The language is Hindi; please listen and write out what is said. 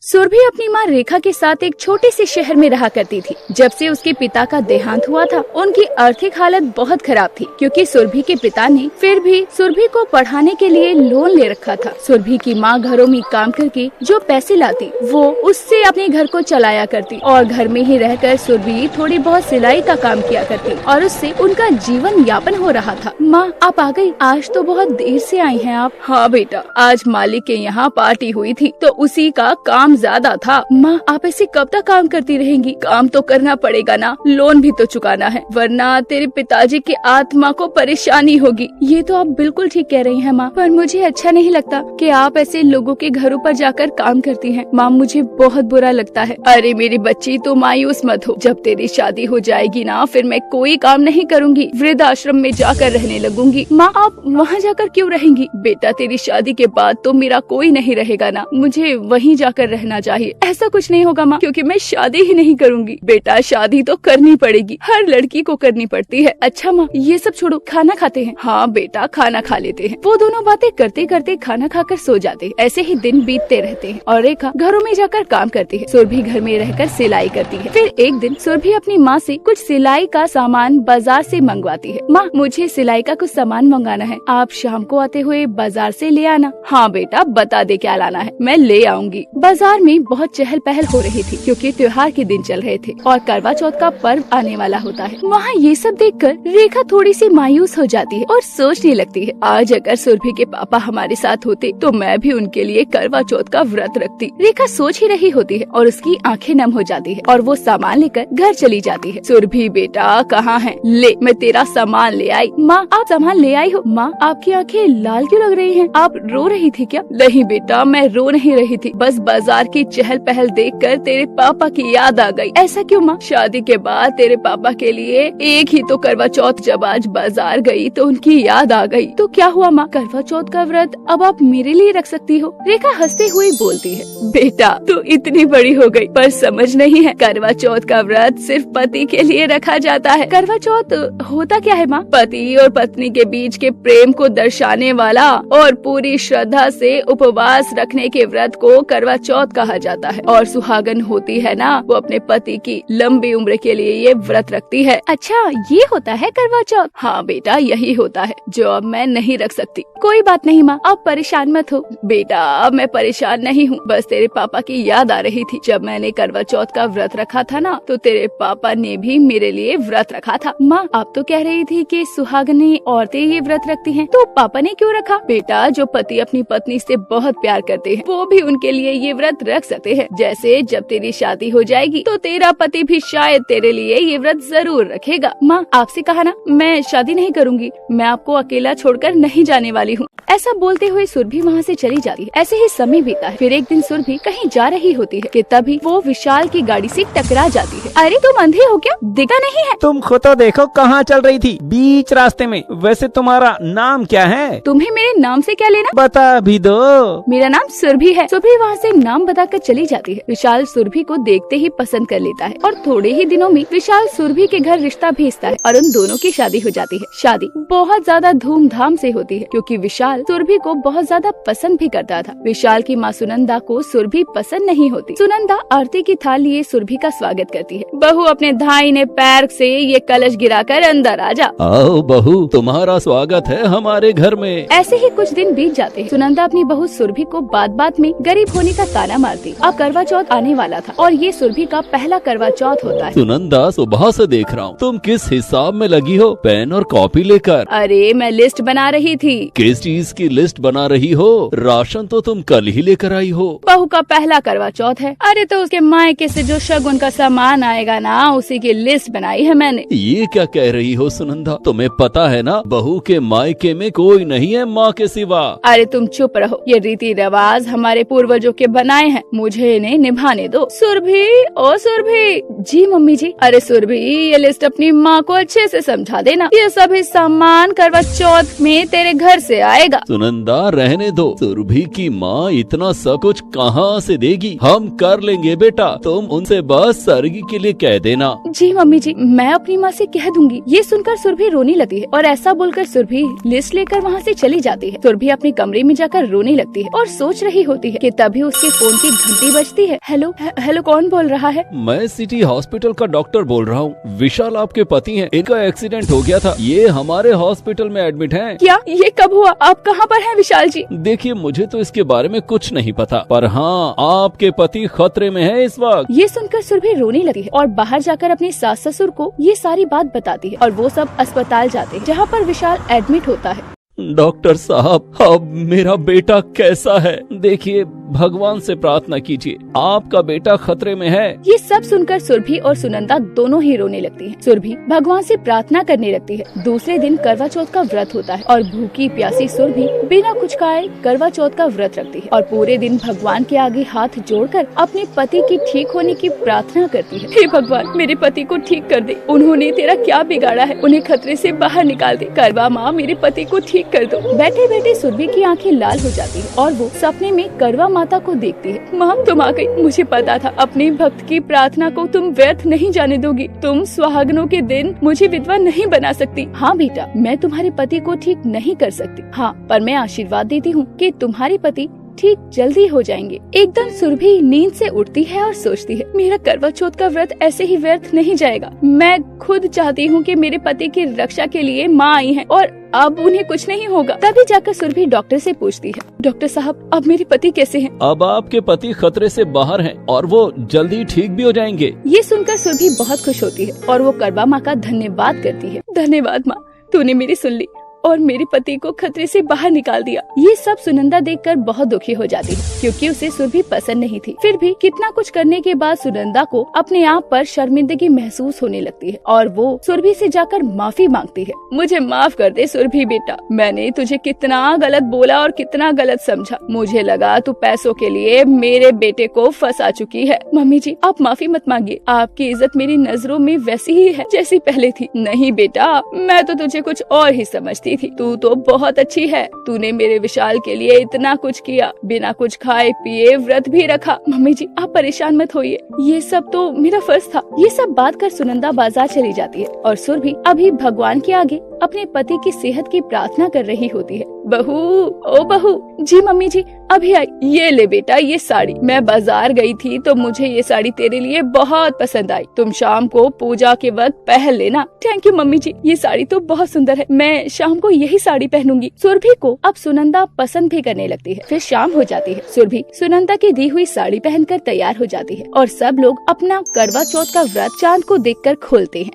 सुरभि अपनी माँ रेखा के साथ एक छोटे से शहर में रहा करती थी। जब से उसके पिता का देहांत हुआ था, उनकी आर्थिक हालत बहुत खराब थी, क्योंकि सुरभि के पिता ने फिर भी सुरभि को पढ़ाने के लिए लोन ले रखा था। सुरभि की माँ घरों में काम करके जो पैसे लाती, वो उससे अपने घर को चलाया करती और घर में ही रहकर सुरभि थोड़ी बहुत सिलाई का काम किया करती और उससे उनका जीवन यापन हो रहा था। माँ, आप आ गई? आज तो बहुत देर से आई हैं आप। हाँ बेटा, आज मालिक के यहाँ पार्टी हुई थी तो उसी का काम ज्यादा था। माँ, आप ऐसे कब तक काम करती रहेंगी? काम तो करना पड़ेगा ना, लोन भी तो चुकाना है, वरना तेरे पिताजी की आत्मा को परेशानी होगी। ये तो आप बिल्कुल ठीक कह रही हैं माँ, पर मुझे अच्छा नहीं लगता कि आप ऐसे लोगों के घरों पर जाकर काम करती हैं। माँ, मुझे बहुत बुरा लगता है। अरे मेरी बच्ची, तो मायूस मत हो। जब तेरी शादी हो जाएगी ना, फिर मैं कोई काम नहीं करूँगी, वृद्धाश्रम में जाकर रहने लगूंगी। माँ, आप वहाँ जाकर क्यों रहेंगी? बेटा, तेरी शादी के बाद तो मेरा कोई नहीं रहेगा ना, मुझे वहीं जाकर रहना चाहिए। ऐसा कुछ नहीं होगा माँ, क्योंकि मैं शादी ही नहीं करूँगी। बेटा, शादी तो करनी पड़ेगी, हर लड़की को करनी पड़ती है। अच्छा माँ, ये सब छोड़ो, खाना खाते हैं? हाँ बेटा, खाना खा लेते हैं। वो दोनों बातें करते करते खाना खाकर सो जाते हैं। ऐसे ही दिन बीतते रहते हैं और रेखा घरों में जाकर काम करती है। सुरभि घर में रहकर सिलाई करती है। फिर एक दिन सुरभि अपनी माँ से कुछ सिलाई का सामान बाजार से मंगवाती है। माँ, मुझे सिलाई का कुछ सामान मंगाना है, आप शाम को आते हुए बाजार से ले आना। हाँ बेटा, बता दे क्या लाना है, मैं ले आऊंगी। बाजार में बहुत चहल पहल हो रही थी, क्योंकि त्योहार के दिन चल रहे थे और करवा चौथ का पर्व आने वाला होता है। वहाँ ये सब देखकर रेखा थोड़ी सी मायूस हो जाती है और सोचने लगती है, आज अगर सुरभि के पापा हमारे साथ होते तो मैं भी उनके लिए करवा चौथ का व्रत रखती। रेखा सोच ही रही होती है और उसकी आंखें नम हो जाती है और वो सामान लेकर घर चली जाती है। सुरभि बेटा, कहाँ है? ले, मैं तेरा सामान ले आई। माँ, आप सामान ले आई हो? माँ, आपकी आंखें लाल क्यों लग रही हैं? आप रो रही थी क्या? नहीं बेटा, मैं रो नहीं रही थी, बस बाजार की चहल पहल देखकर तेरे पापा की याद आ गई। ऐसा क्यों माँ? शादी के बाद तेरे पापा के लिए एक ही तो करवा चौथ, जब आज बाजार गई तो उनकी याद आ गई। तो क्या हुआ माँ, करवा चौथ का व्रत अब आप मेरे लिए रख सकती हो। रेखा हंसते हुए बोलती है, बेटा तू इतनी बड़ी हो गई पर समझ नहीं है, करवा चौथ का व्रत सिर्फ पति के लिए रखा जाता है। करवा चौथ होता क्या है माँ? पति और पत्नी के बीच के प्रेम को दर्शाने वाला और पूरी श्रद्धा से उपवास रखने के व्रत को करवा चौथ कहा जाता है। और सुहागन होती है ना, वो अपने पति की लंबी उम्र के लिए ये व्रत रखती है। अच्छा, ये होता है करवा चौथ? हाँ बेटा, यही होता है, जो अब मैं नहीं रख सकती। कोई बात नहीं माँ, आप परेशान मत हो। बेटा, अब मैं परेशान नहीं हूँ, बस तेरे पापा की याद आ रही थी। जब मैंने करवा चौथ का व्रत रखा था ना, तो तेरे पापा ने भी मेरे लिए व्रत रखा था। माँ, आप तो कह रही थी कि सुहागनी औरतें ये व्रत रखती हैं, तो पापा ने क्यों रखा? बेटा, जो पति अपनी पत्नी से बहुत प्यार करते हैं, वो भी उनके लिए ये व्रत रख सकते हैं। जैसे जब तेरी शादी हो जाएगी तो तेरा पति भी शायद तेरे लिए ये व्रत जरूर रखेगा। माँ, आपसे कहा ना, मैं शादी नहीं करूँगी, मैं आपको अकेला छोड़कर नहीं जाने वाली हूँ। ऐसा बोलते हुए सुरभि वहाँ से चली जाती है। ऐसे ही समय बीता है। फिर एक दिन सुरभि कहीं जा रही होती है कि तभी वो विशाल की गाड़ी से टकरा जाती है। अरे तुम अंधे हो क्या, दिखा नहीं है? तुम खुद तो देखो कहाँ चल रही थी, बीच रास्ते में। वैसे तुम्हारा नाम क्या है? तुम्हें मेरे नाम से क्या लेना? बता भी दो। मेरा नाम सुरभि है। सुरभि वहाँ से नाम बताकर चली जाती है। विशाल सुरभि को देखते ही पसंद कर लेता है और थोड़े ही दिनों में विशाल सुरभि के घर रिश्ता भेजता है और उन दोनों की शादी हो जाती है। शादी बहुत ज्यादा धूमधाम से होती है, क्योंकि विशाल सुरभि को बहुत ज्यादा पसंद भी करता था। विशाल की माँ सुनंदा को सुरभि पसंद नहीं होती। सुनंदा आरती की थाल लिए सुरभि का स्वागत करती है। बहू, अपने दाहिने पैर से ये कलश गिराकर अंदर आ जा। आओ बहू, तुम्हारा स्वागत है हमारे घर में। ऐसे ही कुछ दिन बीत जाते हैं। सुनंदा अपनी बहू सुरभि को बात बात में गरीब होने का ताना मारती। अब करवा चौथ आने वाला था और ये सुरभि का पहला करवा चौथ होता है। सुनंदा, सुबह से देख रहा हूँ तुम किस हिसाब में लगी हो, पेन और कॉपी लेकर? अरे मैं लिस्ट बना रही थी। किस चीज की लिस्ट बना रही हो? राशन तो तुम कल ही लेकर आई हो। बहू का पहला करवा चौथ है। अरे तो उसके मायके से जो शगुन का सामान आएगा ना, उसी की लिस्ट बनाई है मैंने। ये क्या कह रही हो सुनंदा? तुम्हें पता है ना, बहू के मायके में कोई नहीं है माँ के सिवा। अरे तुम चुप रहो, ये रीति रिवाज हमारे पूर्वजों के बनाए हैं, मुझे इन्हें निभाने दो। सुरभि, ओ सुरभि। जी मम्मी जी। अरे सुरभि, ये लिस्ट अपनी माँ को अच्छे से समझा देना, ये सभी सामान करवा चौथ में तेरे घर से आएगा। सुनंदा, रहने दो, सुरभि की माँ इतना सब कुछ कहाँ से देगी? हम कर लेंगे बेटा, तुम उनसे बस सरगी की लिए कह देना। जी मम्मी जी, मैं अपनी माँ से कह दूंगी। ये सुनकर सुरभि रोने लगती है और ऐसा बोलकर सुरभि लिस्ट लेकर वहाँ से चली जाती है। सुरभि अपने कमरे में जाकर रोने लगती है और सोच रही होती है कि तभी उसके फोन की घंटी बजती है। हेलो हेलो, कौन बोल रहा है? मैं सिटी हॉस्पिटल का डॉक्टर बोल रहा हूँ। विशाल आपके पति हैं, इनका एक्सीडेंट हो गया था, ये हमारे हॉस्पिटल में एडमिट हैं। क्या? ये कब हुआ? आप कहाँ पर हैं विशाल जी? देखिए, मुझे तो इसके बारे में कुछ नहीं पता, पर हाँ, आपके पति खतरे में है इस वक्त। ये सुनकर सुरभि रोने लगती है और बाहर जाकर अपने सास ससुर को ये सारी बात बताती है और वो सब अस्पताल जाते हैं जहाँ पर विशाल एडमिट होता है। डॉक्टर साहब, अब मेरा बेटा कैसा है? देखिए, भगवान से प्रार्थना कीजिए, आपका बेटा खतरे में है। ये सब सुनकर सुरभि और सुनंदा दोनों ही रोने लगती हैं। सुरभि भगवान से प्रार्थना करने लगती है। दूसरे दिन करवा चौथ का व्रत होता है और भूखी प्यासी सुरभि बिना कुछ खाए करवा चौथ का व्रत रखती है और पूरे दिन भगवान के आगे हाथ जोड़कर अपने पति की ठीक होने की प्रार्थना करती है। हे भगवान, मेरे पति को ठीक कर दे, उन्होंने तेरा क्या बिगाड़ा है, उन्हें खतरे से बाहर निकाल दे। करवा माँ, मेरे पति को ठीक कर दो। बैठे बैठे सुरभि की आंखें लाल हो जाती है और वो सपने में करवा माता को देखती है। माँ, तुम आ गई। मुझे पता था अपने भक्त की प्रार्थना को तुम व्यर्थ नहीं जाने दोगी। तुम सुहागनों के दिन मुझे विधवा नहीं बना सकती। हाँ बेटा, मैं तुम्हारे पति को ठीक नहीं कर सकती, हाँ, पर मैं आशीर्वाद देती हूँ कि तुम्हारे पति ठीक जल्दी हो जाएंगे। एकदम सुरभि नींद से उठती है और सोचती है, मेरा करवा चौथ का व्रत ऐसे ही व्यर्थ नहीं जाएगा। मैं खुद चाहती हूँ कि मेरे पति की रक्षा के लिए माँ आई है और अब उन्हें कुछ नहीं होगा। तभी जाकर सुरभि डॉक्टर से पूछती है, डॉक्टर साहब, अब मेरे पति कैसे हैं? अब आपके पति खतरे से बाहर हैं और वो जल्दी ठीक भी हो जाएंगे। ये सुनकर सुरभि बहुत खुश होती है और वो करवा माँ का धन्यवाद करती है। धन्यवाद माँ, तूने मेरी सुन ली और मेरे पति को खतरे से बाहर निकाल दिया। ये सब सुनंदा देखकर बहुत दुखी हो जाती है क्योंकि उसे सुरभि पसंद नहीं थी। फिर भी कितना कुछ करने के बाद सुनंदा को अपने आप पर शर्मिंदगी महसूस होने लगती है और वो सुरभि से जाकर माफी मांगती है। मुझे माफ कर दे सुरभि बेटा, मैंने तुझे कितना गलत बोला और कितना गलत समझा। मुझे लगा तू पैसों के लिए मेरे बेटे को फंसा चुकी है। मम्मी जी, आप माफी मत मांगिए, आपकी इज्जत मेरी नजरों में वैसी ही है जैसी पहले थी। नहीं बेटा, मैं तो तुझे कुछ और ही समझती थी। तू तो बहुत अच्छी है, तूने मेरे विशाल के लिए इतना कुछ किया, बिना कुछ खाए पिए व्रत भी रखा। मम्मी जी, आप परेशान मत होइए, ये सब तो मेरा फर्ज था। ये सब बात कर सुनंदा बाजार चली जाती है और सुरभि अभी भगवान के आगे अपने पति की सेहत की प्रार्थना कर रही होती है। बहू, ओ बहू। जी मम्मी जी, अभी आई। ये ले बेटा, ये साड़ी, मैं बाजार गई थी तो मुझे ये साड़ी तेरे लिए बहुत पसंद आई। तुम शाम को पूजा के वक्त पहन लेना। थैंक यू मम्मी जी, ये साड़ी तो बहुत सुंदर है, मैं शाम को यही साड़ी पहनूंगी। सुरभि को अब सुनंदा पसंद भी करने लगती है। फिर शाम हो जाती है। सुरभि सुनंदा की दी हुई साड़ी पहनकर तैयार हो जाती है और सब लोग अपना करवा चौथ का व्रत चांद को देखकर खोलते हैं।